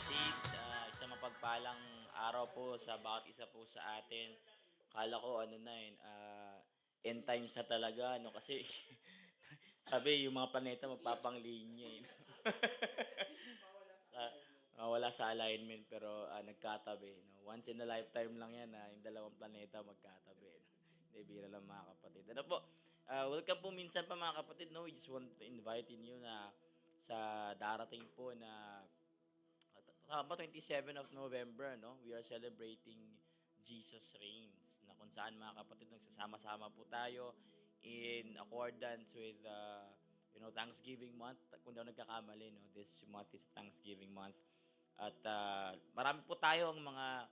kapatid. Isang mapagpalang araw po sa bawat isa po sa atin. Kala ko ano na yun, end times na talaga, no? Kasi sabi yung mga planeta magpapanglinya eh. Ah, Wala sa alignment pero nagkatabi. No? Once in a lifetime lang yan na yung dalawang planeta magkatabi. No? Hindi, bira lang mga kapatid. Ano po, welcome po minsan pa mga kapatid. No? We just want to invite you na sa darating po na tama, 27 of November, no? We are celebrating Jesus Reigns na kung saan mga kapatid nagsasama-sama po tayo in accordance with Thanksgiving month. Kung daw nagkakamali, no? This month is Thanksgiving month. At marami po tayo ang mga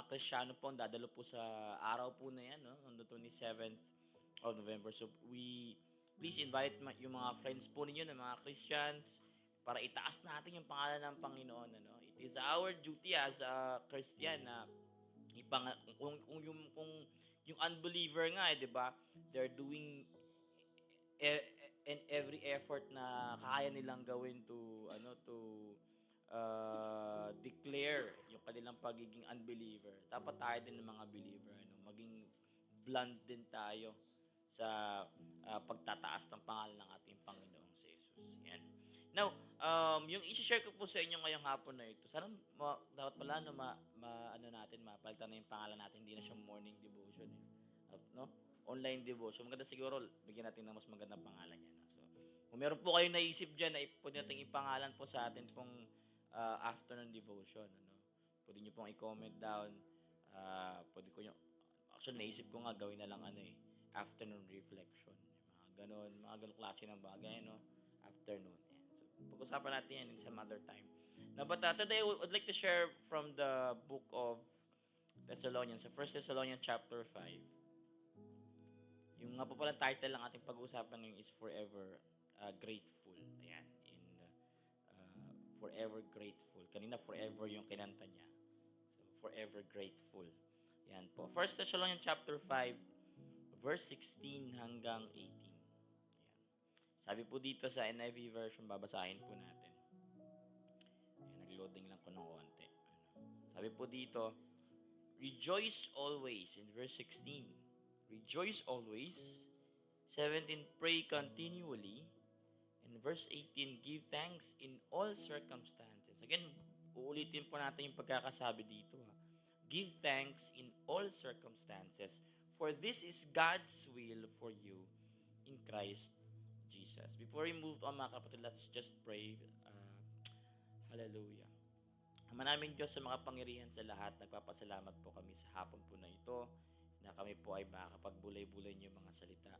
Kristiyano po ang dadalo po sa araw po na yan, no? On the 27th of November. So we please invite yung mga friends po ninyo na mga Christians para itaas natin yung pangalan ng Panginoon. Ano? It is our duty as a Christian na kung yung unbeliever nga, 'di ba? They're doing in every effort na kaya nilang gawin to declare yung kanilang pagiging unbeliever. Dapat tayo din ng mga believer, maging blunt din tayo sa pagtataas ng pangalan ng ating Panginoong si Jesus. Yan. Now, yung i-share ko po sa inyo ngayong hapon na ito, sana dapat pala no, ano natin, mapalitan na yung pangalan natin, hindi na siya morning devotion. Eh. No? Online devotion. Maganda siguro, bigyan natin ng mas magandang pangalan yan. No? So, kung meron po kayong naisip dyan na pwede natin ipangalan po sa atin pong afternoon devotion. Ano? Pwede nyo pong i-comment down. Pwede ko nyo, actually, naisip ko nga gawin na lang afternoon reflection. Mga ganon klase ng bagay, no? Afternoon. Yan. So, pag-usapan natin yan in some other time. Now, but today, I would like to share from the book of Thessalonians, sa 1 Thessalonians chapter 5. Yung nga po pala title ng ating pag-uusapan ngayon is Forever Grateful. Ayan, Forever Grateful. Kanina Forever yung kinanta niya. So, Forever Grateful. Yan po. 1 Thessalonians chapter 5, verse 16 hanggang 18. Yan. Sabi po dito sa NIV version, babasahin po natin. Ayan, nag-loading lang ko ng konti. Sabi po dito, rejoice always in verse 16. Rejoice always. 17, pray continually. In verse 18, give thanks in all circumstances. Again, uulitin po natin yung pagkakasabi dito. Give thanks in all circumstances, for this is God's will for you in Christ Jesus. Before we move on mga kapatid, let's just pray. Hallelujah. Ama namin Diyos sa mga pangyarihan sa lahat, nagpapasalamat po kami sa hapon po na ito na kami po ay makakapagbulay-bulay niyo mga salita.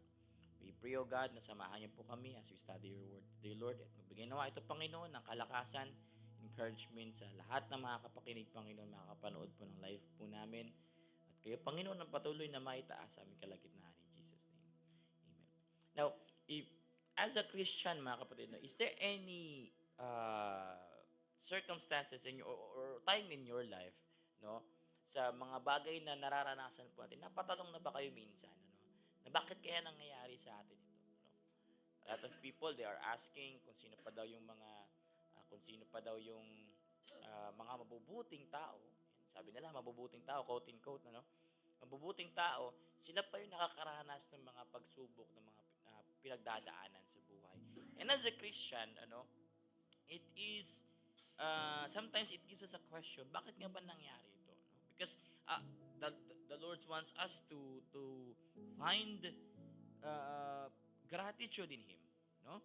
We pray, O God, na samahan niyo po kami as we study your word today, Lord. At magbigay nawa ito, Panginoon, ng kalakasan, encouragement sa lahat ng mga kapakinig, Panginoon, makakapanood po ng live po namin. At kayo, Panginoon, ang patuloy na maitaas sa aming kalagitnaan in Jesus' name. Amen. Now, as a Christian, mga kapatid, is there any circumstances in your or time in your life, no, sa mga bagay na nararanasan po natin, napatanong na ba kayo minsan, na bakit kaya nangyayari sa atin ito? No? A lot of people, they are asking kung sino pa daw yung mga mabubuting tao. Sabi nila, mabubuting tao, quote in quote, mabubuting tao, sila pa yung nakakaranas ng mga pagsubok, ng mga pinagdadaanan sa buhay. And as a Christian, it is sometimes it gives us a question, bakit nga ba nangyari ito? No? Because the Lord wants us to find gratitude in Him, no?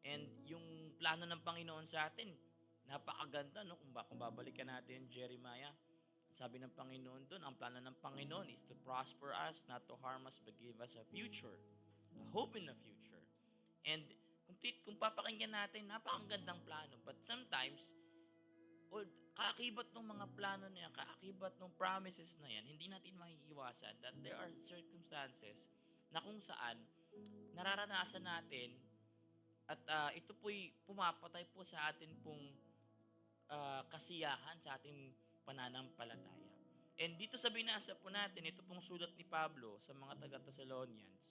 And yung plano ng Panginoon sa atin, napakaganda, no? Kung babalikan natin yung Jeremiah, sabi ng Panginoon doon, ang plano ng Panginoon is to prosper us, not to harm us, but give us a future, a hope in the future. And kung papakinggan natin, napakagandang plano. But sometimes, kaakibat ng mga plano na yan, kaakibat ng promises na yan, hindi natin mahihiwasan that there are circumstances na kung saan nararanasan natin at ito po'y pumapatay po sa atin pong kasiyahan sa ating pananampalataya. And dito sa binasa po natin, ito pong sulat ni Pablo sa mga taga-Thessalonians,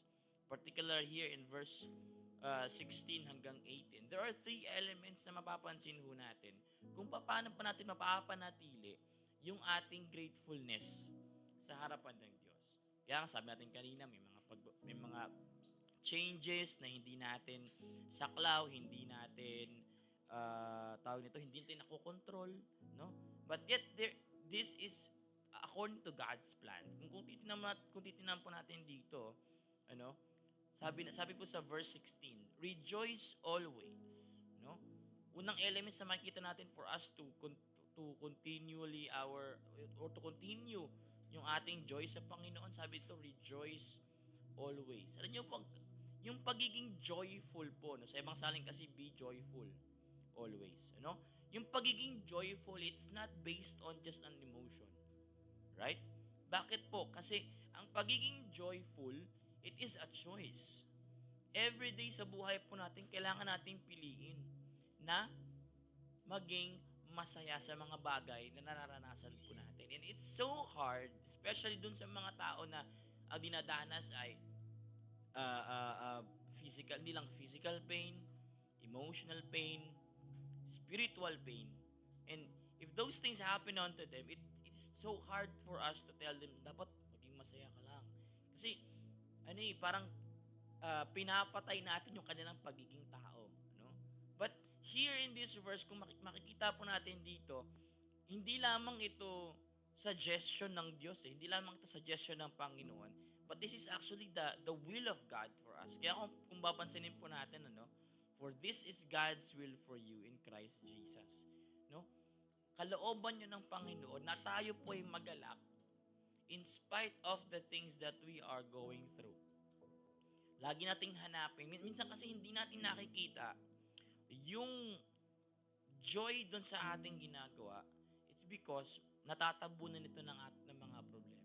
particular here in verse 16 hanggang 18, there are three elements na mapapansin ho natin kung paano pa natin mapapanatili yung ating gratefulness sa harapan ng Diyos. Kaya nga sabi natin kanina, may mga changes na hindi natin saklaw, hindi natin tawag nito, hindi natin nakokontrol, no? But yet this is according to God's plan. Kung titingnan po natin dito, ano? Sabi po sa verse 16, rejoice always, no? Unang element sa makikita natin for us to continually to continue yung ating joy sa Panginoon, sabi ito, rejoice always. Alam niyo po, yung pagiging joyful po, no? Sa ibang salin kasi, be joyful always, ano? Yung pagiging joyful, it's not based on just an emotion. Right? Bakit po? Kasi ang pagiging joyful, it is a choice. Every day sa buhay po natin, kailangan nating piliin na maging masaya sa mga bagay na nararanasan po natin. And it's so hard, especially dun sa mga tao na ang dinadanas ay physical, hindi lang physical pain, emotional pain, spiritual pain. And if those things happen onto them, it's so hard for us to tell them, dapat maging masaya ka lang. Kasi, parang pinapatay natin yung kanilang pagiging tao. No? But here in this verse, kung makikita po natin dito, hindi lamang ito suggestion ng Diyos, hindi lamang ito suggestion ng Panginoon, but this is actually the will of God for us. Kaya kung papansinin po natin, for this is God's will for you in Christ Jesus. No? Kalooban nyo ng Panginoon na tayo po ay magalak in spite of the things that we are going through. Lagi nating hanapin. Minsan kasi hindi natin nakikita yung joy doon sa ating ginagawa. It's because natatabunan ito ng mga problema.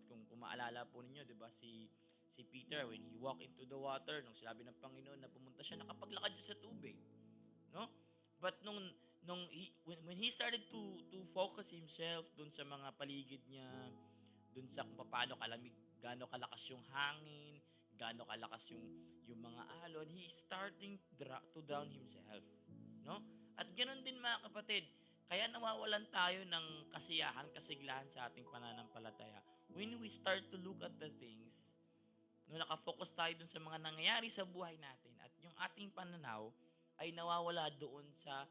Kung maalala po ninyo, 'di ba, si Peter when he walked into the water, nung sinabi ng Panginoon na pumunta siya, nakapaglakad siya sa tubig, no? But when he started to focus himself doon sa mga paligid niya, doon sa kung paano kalamig, gaano kalakas yung hangin, gaano kalakas yung mga alon, he is starting to drown himself, no? At ganoon din mga kapatid, kaya nawawalan tayo ng kasiyahan, kasiglahan sa ating pananampalataya when we start to look at the things, no, nakafocus tayo dun sa mga nangyayari sa buhay natin at yung ating pananaw ay nawawala doon sa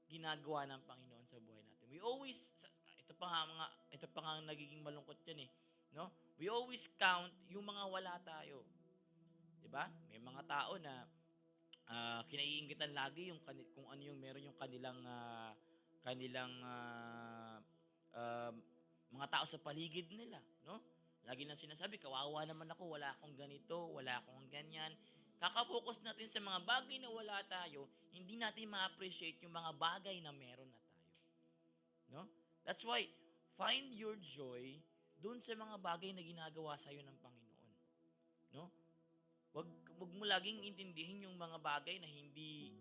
ginagawa ng Panginoon sa buhay natin. We always, ito pa nga nagiging malungkot yan no? We always count yung mga wala tayo. 'Di ba? May mga tao na kinaiinggitan lagi kung ano yung meron yung kanilang mga tao sa paligid nila, no? Lagi nang sinasabi, kawawa naman ako, wala akong ganito, wala akong ganyan. Kakapokus natin sa mga bagay na wala tayo, hindi natin ma-appreciate yung mga bagay na meron na tayo. No? That's why, find your joy doon sa mga bagay na ginagawa sa iyo ng Panginoon. No? Wag mo laging intindihin yung mga bagay na hindi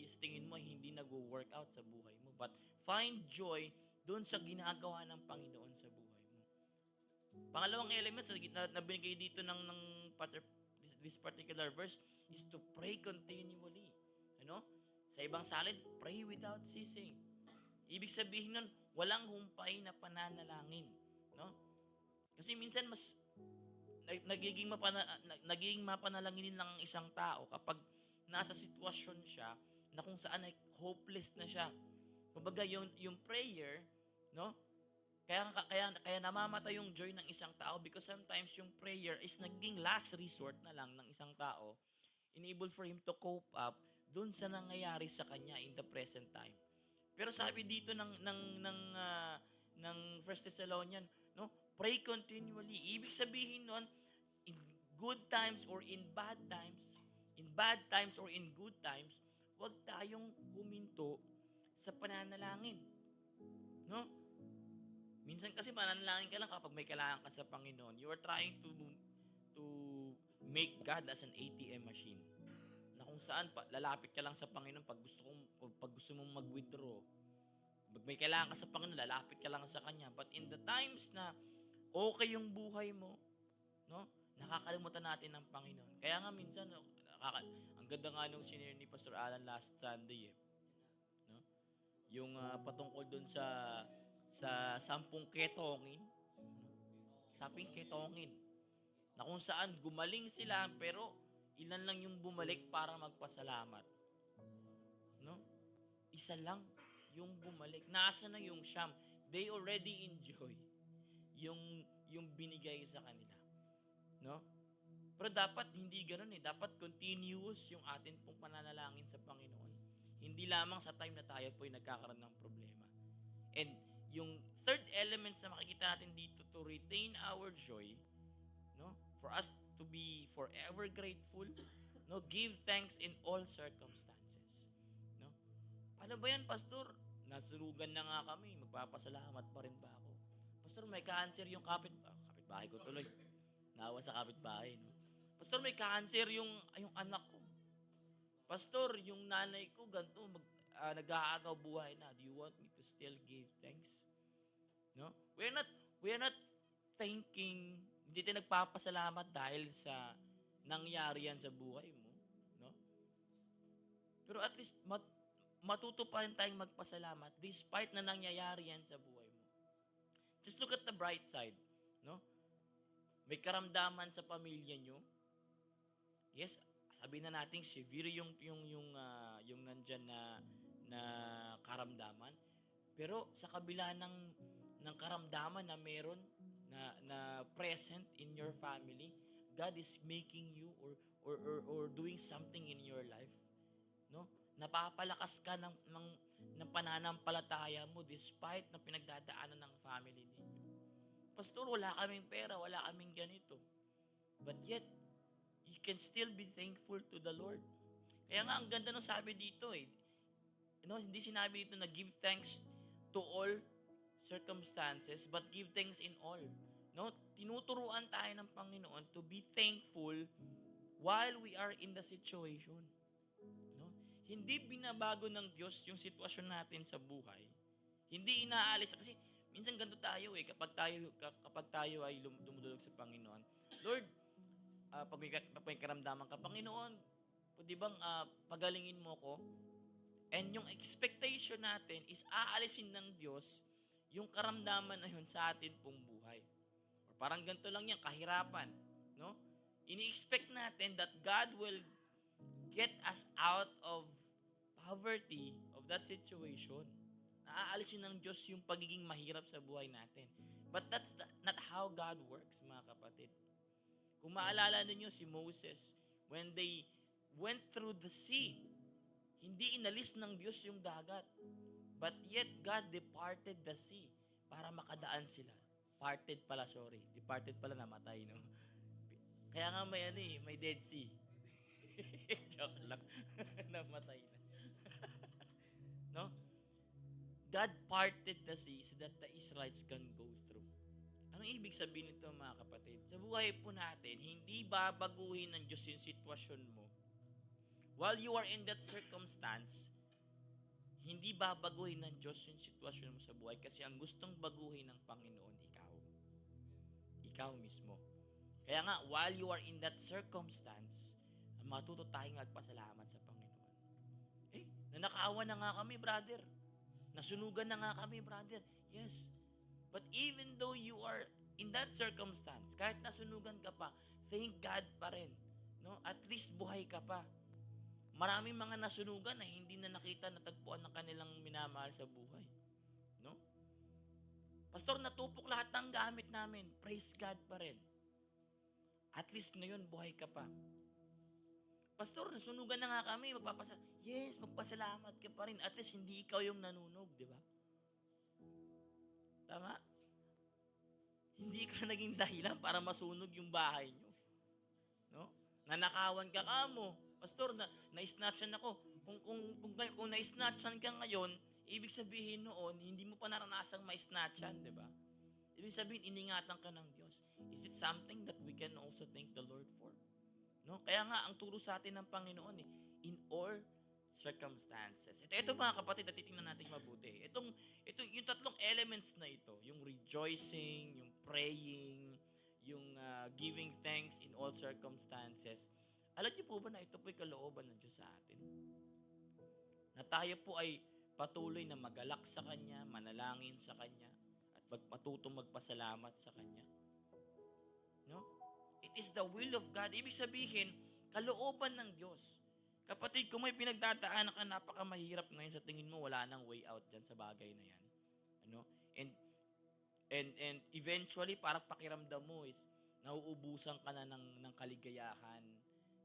sa tingin mo hindi nagwo-work out sa buhay mo. But find joy doon sa ginagawa ng Panginoon sa buhay mo. Pangalawang element na binigay dito ng this particular verse is to pray continually. Ano? Sa ibang salin, pray without ceasing. Ibig sabihin nun, walang humpay na pananalangin. No? Kasi minsan mas nagiging mapanalanginin lang ang isang tao kapag nasa sitwasyon siya na kung saan ay hopeless na siya. Kumbaga yung prayer, no? Kaya namamatay yung joy ng isang tao because sometimes yung prayer is naging last resort na lang ng isang tao, enable for him to cope up dun sa nangyayari sa kanya in the present time. Pero sabi dito ng 1 Thessalonian, no? Pray continually. Ibig sabihin nun, in good times or in bad times or in good times, huwag tayong huminto sa pananalangin. No? Minsan kasi pananalangin ka lang kapag may kailangan ka sa Panginoon. You are trying to make God as an ATM machine. Na kung saan lalapit ka lang sa Panginoon pag gusto mong mag-withdraw. Pag may kailangan ka sa Panginoon, lalapit ka lang sa Kanya. But in the times na okay yung buhay mo, no? Nakakalimutan natin ng Panginoon. Kaya nga minsan, Ang ganda nga nung sinare ni Pastor Alan last Sunday, no? Yung patungkol dun sa 10 ketongin, no? 10 ketongin na kung saan gumaling sila pero ilan lang yung bumalik para magpasalamat, no? Isa lang yung bumalik. Nasa na yung siyam? They already enjoy yung binigay sa kanila, no? Pero dapat hindi ganoon eh. Dapat continuous yung atin pong pananalangin sa Panginoon. Hindi lamang sa time na tayo po ay nagkakaroon ng problema. And yung third elements na makikita natin dito to retain our joy, no? For us to be forever grateful, no? Give thanks in all circumstances, no? Paano ba yan, Pastor? Nasurugan na nga kami, magpapasalamat pa rin ba ako? Pastor, may cancer yung kapitbahay ko tuloy. Naawa sa kapitbahay, no? Pastor, may cancer yung anak ko. Pastor, yung nanay ko ganito, nag-aagaw buhay na. Do you want me to still give thanks? No? We're not thinking, hindi tayo nagpapasalamat dahil sa nangyari yan sa buhay mo, no? Pero at least matuto pa rin tayong magpasalamat despite na nangyayari yan sa buhay mo. Just look at the bright side, no? May karamdaman sa pamilya nyo. Yes, sabi na natin severe yung nandiyan na karamdaman. Pero sa kabila ng karamdaman na meron na present in your family, God is making you or doing something in your life, no? Napapalakas ka ng pananampalataya mo despite na pinagdadaanan ng family ninyo. Pastor, wala kaming pera, wala kaming ganito. But yet, you can still be thankful to the Lord. Kaya nga, ang ganda ng sabi dito eh. Hindi sinabi dito na give thanks to all circumstances, but give thanks in all. No? Tinuturuan tayo ng Panginoon to be thankful while we are in the situation. No? Hindi binabago ng Diyos yung sitwasyon natin sa buhay. Hindi inaalis. Kasi minsan ganito tayo eh, kapag tayo ay dumudulog sa Panginoon. Lord, pag may karamdaman ka, Panginoon, pwede bang pagalingin mo ko? And yung expectation natin is aalisin ng Diyos yung karamdaman na yun sa atin pong buhay. Or parang ganito lang yan, kahirapan. No? Ini-expect natin that God will get us out of poverty of that situation. Naaalisin ng Diyos yung pagiging mahirap sa buhay natin. But that's not how God works, mga kapatid. Kung maalala ninyo si Moses, when they went through the sea, hindi inalis ng Diyos yung dagat. But yet, God departed the sea para makadaan sila. Departed pala, namatay, no? Kaya nga may Dead Sea. Joke lang. Namatay na. No? God parted the sea so that the Israelites can go through. Anong ibig sabihin nito, mga kapatid? Sa buhay po natin, hindi babaguhin ng Diyos yung sitwasyon mo. While you are in that circumstance, hindi babaguhin ng Diyos yung sitwasyon mo sa buhay kasi ang gustong baguhin ng Panginoon, ikaw. Ikaw mismo. Kaya nga, while you are in that circumstance, matuto tayong magpasalamat sa Panginoon. Nanakaawa na nga kami, brother. Nasunugan na nga kami, brother. Yes. But even though you are in that circumstance, kahit nasunugan ka pa, thank God pa rin. No? At least buhay ka pa. Maraming mga nasunugan na hindi na nakita natagpuan ng kanilang minamahal sa buhay. No? Pastor, natupok lahat ng gamit namin. Praise God pa rin. At least ngayon, buhay ka pa. Pastor, nasunugan na nga kami. Yes, magpasalamat ka pa rin. At least hindi ikaw yung nanunog, di ba? Tama? Hindi ka naging dahilan para masunog yung bahay nyo. No? Nanakawan ka mo. Pastor, na-snatchan ako. Kung na-snatchan ka ngayon, ibig sabihin noon, hindi mo pa naranasang ma-snatchan, di ba? Ibig sabihin, iningatan ka ng Diyos. Is it something that we can also thank the Lord for? No? Kaya nga, ang turo sa atin ng Panginoon in all circumstances. Ito mga kapatid, na titingnan natin mabuti. Yung tatlong elements na ito, yung rejoicing, yung praying, yung giving thanks in all circumstances, Alam niyo po ba na ito po'y kalooban ng Diyos sa atin? Na tayo po ay patuloy na magalak sa Kanya, manalangin sa Kanya, at matutong magpasalamat sa Kanya. No? It is the will of God. Ibig sabihin, kalooban ng Diyos. Kapatid, kung may pinagdadaanan ka napakamahirap ngayon, sa tingin mo wala nang way out dyan sa bagay na yan. Ano? And eventually, parang pakiramdam mo is nauubusan ka na ng kaligayahan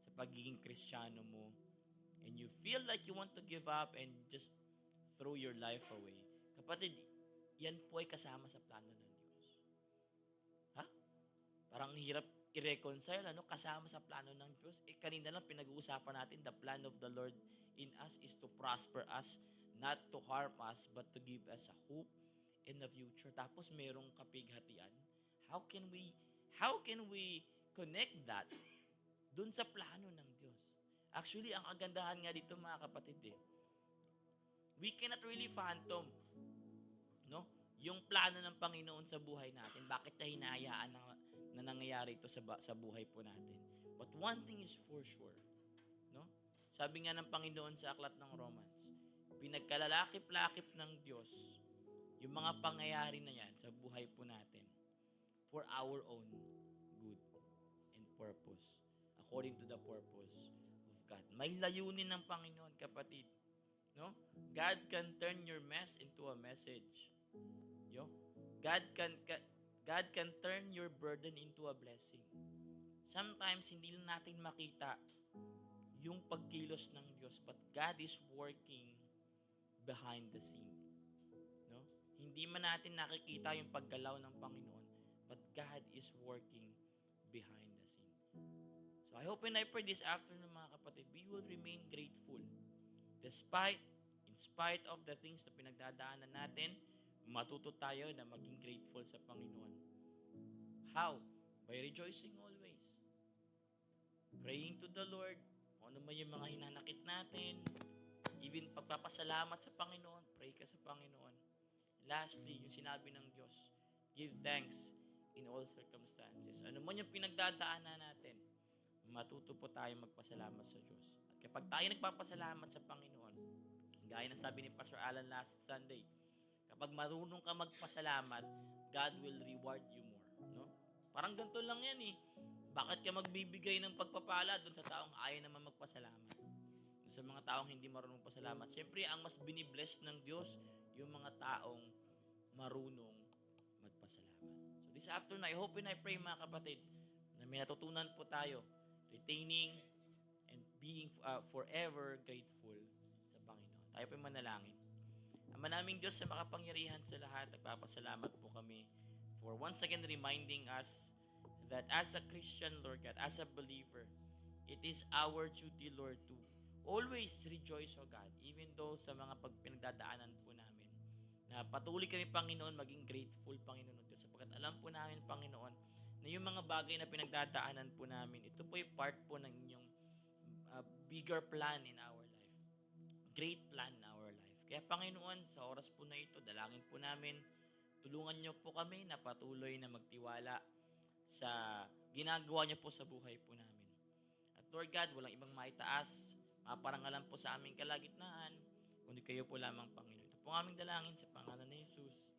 sa pagiging Kristiyano mo. And you feel like you want to give up and just throw your life away. Kapatid, yan po ay kasama sa plano ng Diyos. Ha? Parang hirap i-reconcile, kasama sa plano ng Diyos. Kanina lang pinag-uusapan natin, the plan of the Lord in us is to prosper us, not to harm us, but to give us a hope in the future. Tapos merong kapighatian. How can we connect that dun sa plano ng Diyos? Actually, ang kagandahan nga dito mga kapatid, we cannot really phantom, no? Yung plano ng Panginoon sa buhay natin. Bakit na hinahayaan na nangyayari ito sa buhay po natin? But one thing is for sure, no? Sabi nga ng Panginoon sa aklat ng Romans, pinagkalalakip-lakip ng Diyos yung mga pangyayari na yan sa buhay po natin for our own good and purpose, according to the purpose of God. May layunin ng Panginoon, kapatid. No? God can turn your mess into a message. God can turn your burden into a blessing. Sometimes hindi lang natin makita yung pagkilos ng Diyos, but God is working behind the scene. No? Hindi man natin nakikita yung paggalaw ng Panginoon, but God is working behind the scene. So I hope and I pray this afternoon, mga kapatid, we will remain grateful. In spite of the things na pinagdadaanan natin, matuto tayo na maging grateful sa Panginoon. How? By rejoicing always. Praying to the Lord, kung ano man yung mga hinanakit natin, even pagpapasalamat sa Panginoon, pray ka sa Panginoon. Lastly, yung sinabi ng Diyos, give thanks in all circumstances. Ano man yung pinagdadaanan natin, matuto po tayo magpasalamat sa Diyos. At kapag tayo nagpapasalamat sa Panginoon, gaya ng sabi ni Pastor Alan last Sunday, kapag marunong ka magpasalamat, God will reward you more. No? Parang ganito lang yan eh. Bakit ka magbibigay ng pagpapala doon sa taong ayaw naman magpasalamat? Sa mga taong hindi marunong magpasalamat, siyempre ang mas binibless ng Diyos, yung mga taong marunong magpasalamat. So this afternoon, I hope and I pray, mga kapatid, na may natutunan po tayo, retaining and being forever grateful sa Panginoon. Tayo po manalangin. Ama naming Diyos sa makapangyarihan sa lahat, nagpapasalamat po kami for once again reminding us that as a Christian, Lord God, as a believer, it is our duty, Lord, to always rejoice, O God, even though sa mga pinagdadaanan po namin, na patuloy kami, Panginoon, maging grateful, Panginoon Diyos, sapagkat alam po namin, Panginoon, na yung mga bagay na pinagdadaanan po namin, ito po ay part po ng inyong bigger plan in our life. Great plan in our life. Kaya Panginoon, sa oras po na ito, dalangin po namin, tulungan niyo po kami na patuloy na magtiwala sa ginagawa niyo po sa buhay po namin. At Lord God, walang ibang maitaas, maparangalan po sa aming kalagitnaan, kundi kayo po lamang, Panginoon. Ito po aming dalangin sa pangalan ni Jesus.